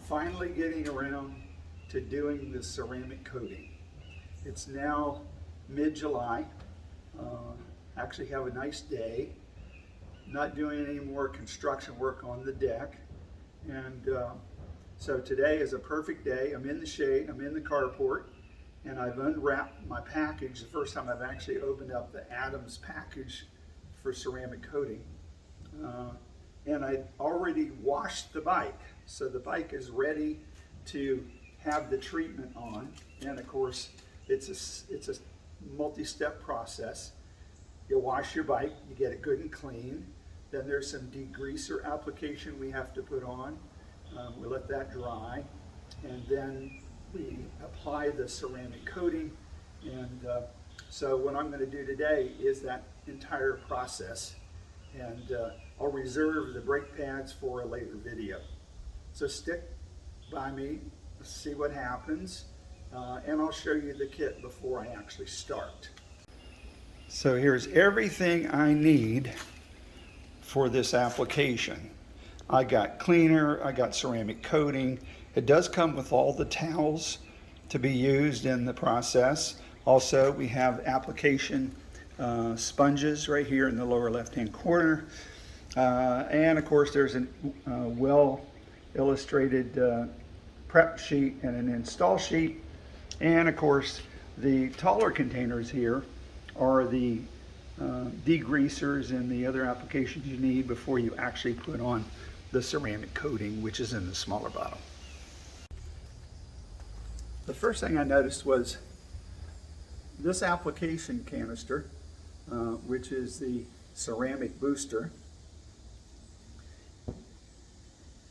finally getting around to doing the ceramic coating. It's now mid-July. Actually have a nice day. Not doing any more construction work on the deck. And so today is a perfect day. I'm in the shade, I'm in the carport, and I've unwrapped my package. The first time I've actually opened up the Adams package for ceramic coating. And I already washed the bike. So the bike is ready to have the treatment on. And of course, it's a multi-step process. You wash your bike, you get it good and clean. Then there's some degreaser application we have to put on. We let that dry. And then we apply the ceramic coating. And so what I'm going to do today is that entire process. And I'll reserve the brake pads for a later video. So stick by me, see what happens, and I'll show you the kit before I actually start. So here's everything I need for this application. I got cleaner, I got ceramic coating. It does come with all the towels to be used in the process. Also, we have application sponges right here in the lower left-hand corner. And of course, there's a well illustrated prep sheet and an install sheet. And of course, the taller containers here are the degreasers and the other applications you need before you actually put on the ceramic coating, which is in the smaller bottle. The first thing I noticed was this application canister, which is the ceramic booster,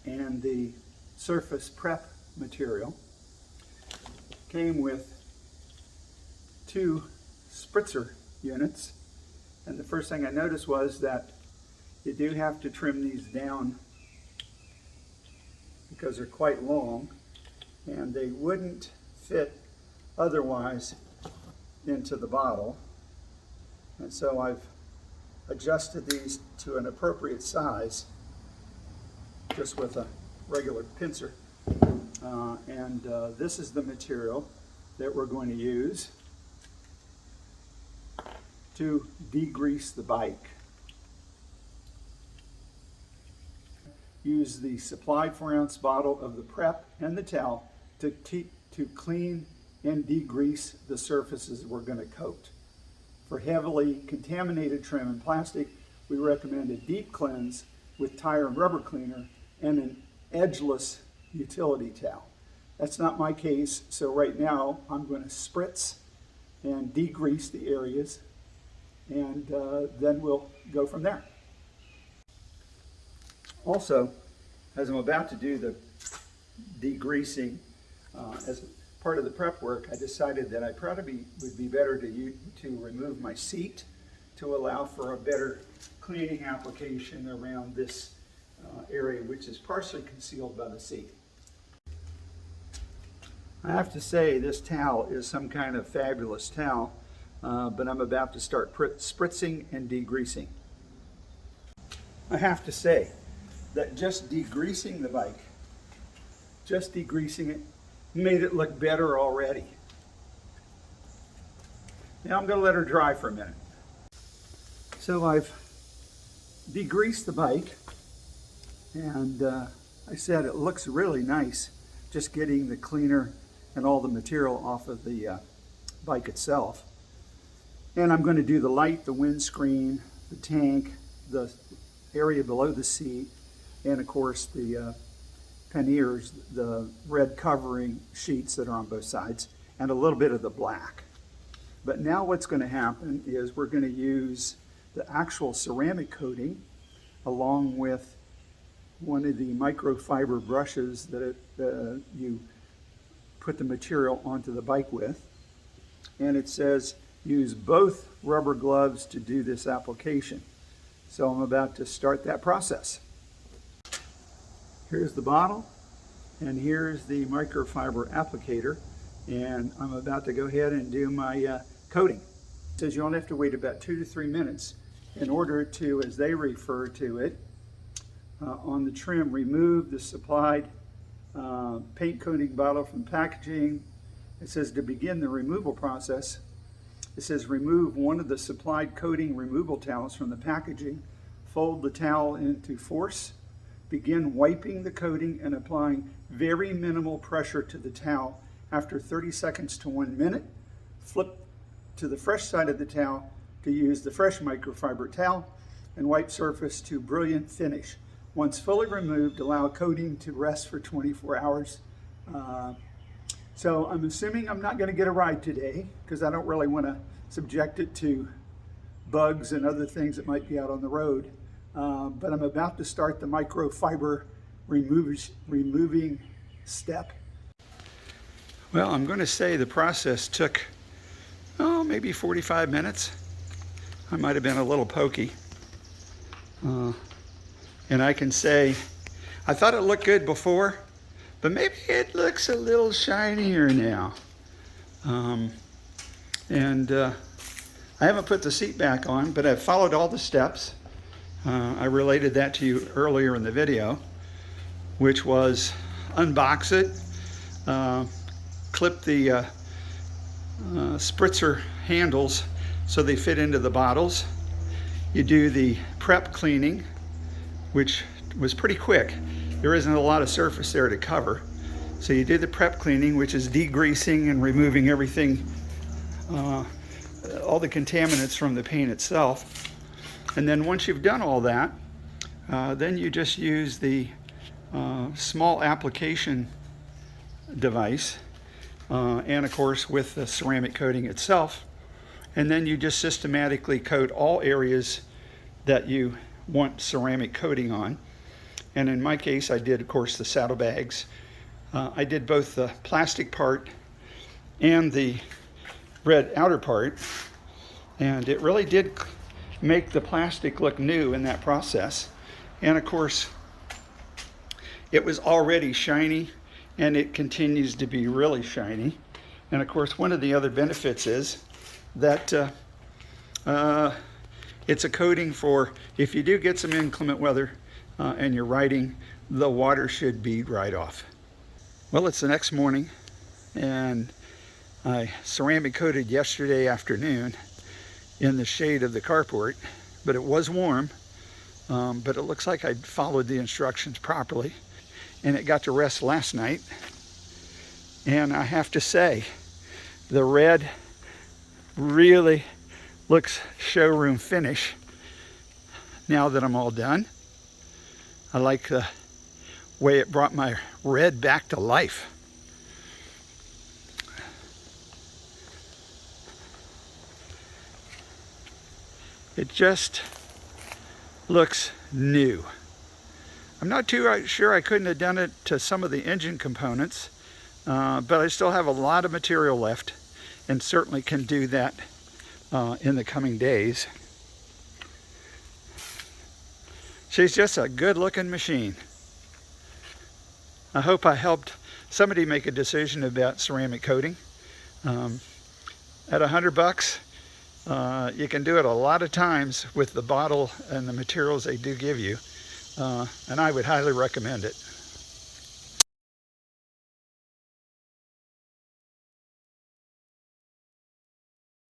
and the surface prep material came with 2 spritzer units. And the first thing I noticed was that you do have to trim these down because they're quite long and they wouldn't fit otherwise into the bottle. And so I've adjusted these to an appropriate size just with a regular pincer. This is the material that we're going to use to degrease the bike. Use the supplied 4-ounce bottle of the prep and the towel to clean and degrease the surfaces we're going to coat. For heavily contaminated trim and plastic, we recommend a deep cleanse with tire and rubber cleaner and an edgeless utility towel. That's not my case, so right now I'm going to spritz and degrease the areas, and then we'll go from there. Also, as I'm about to do the degreasing as part of the prep work, I decided that I probably would be better to remove my seat to allow for a better cleaning application around this area, which is partially concealed by the seat. I have to say this towel is some kind of fabulous towel, but I'm about to start spritzing and degreasing. I have to say that just degreasing the bike, just degreasing it, made it look better already. Now I'm going to let her dry for a minute. So I've degreased the bike, and I said it looks really nice just getting the cleaner and all the material off of the bike itself. And I'm going to do the light, the windscreen, the tank, the area below the seat, and of course the panniers, the red covering sheets that are on both sides, and a little bit of the black. But now what's going to happen is we're going to use the actual ceramic coating along with one of the microfiber brushes that you put the material onto the bike with. And it says use both rubber gloves to do this application. So I'm about to start that process. Here's the bottle, and here's the microfiber applicator, and I'm about to go ahead and do my coating. It says you only have to wait about 2 to 3 minutes in order to, as they refer to it, on the trim, remove the supplied paint coating bottle from packaging. It says to begin the removal process, it says remove one of the supplied coating removal towels from the packaging. Fold the towel into force. Begin wiping the coating and applying very minimal pressure to the towel. After 30 seconds to 1 minute, flip to the fresh side of the towel to use the fresh microfiber towel and wipe surface to brilliant finish. Once fully removed, allow coating to rest for 24 hours. So I'm assuming I'm not going to get a ride today because I don't really want to subject it to bugs and other things that might be out on the road. But I'm about to start the microfiber removing step. Well, I'm going to say the process took, maybe 45 minutes. I might have been a little pokey. And I can say, I thought it looked good before, but maybe it looks a little shinier now. I haven't put the seat back on, but I've followed all the steps. I related that to you earlier in the video, which was unbox it, clip the spritzer handles so they fit into the bottles. You do the prep cleaning, which was pretty quick. There isn't a lot of surface there to cover. So you do the prep cleaning, which is degreasing and removing everything, all the contaminants from the paint itself. And then once you've done all that, then you just use the small application device, and of course with the ceramic coating itself. And then you just systematically coat all areas that you want ceramic coating on. And in my case, I did, of course, the saddlebags. I did both the plastic part and the red outer part. And it really did make the plastic look new in that process. And of course, it was already shiny, and it continues to be really shiny. And of course, one of the other benefits is that it's a coating for if you do get some inclement weather and you're riding, the water should bead right off. Well, it's the next morning, and I ceramic coated yesterday afternoon in the shade of the carport, but it was warm, but it looks like I followed the instructions properly, and it got to rest last night. And I have to say, the red really looks showroom finish now that I'm all done. I like the way it brought my red back to life. It just looks new. I'm not too sure I couldn't have done it to some of the engine components, but I still have a lot of material left and certainly can do that in the coming days. She's just a good looking machine. I hope I helped somebody make a decision about ceramic coating. At $100, you can do it a lot of times with the bottle and the materials they do give you, and I would highly recommend it.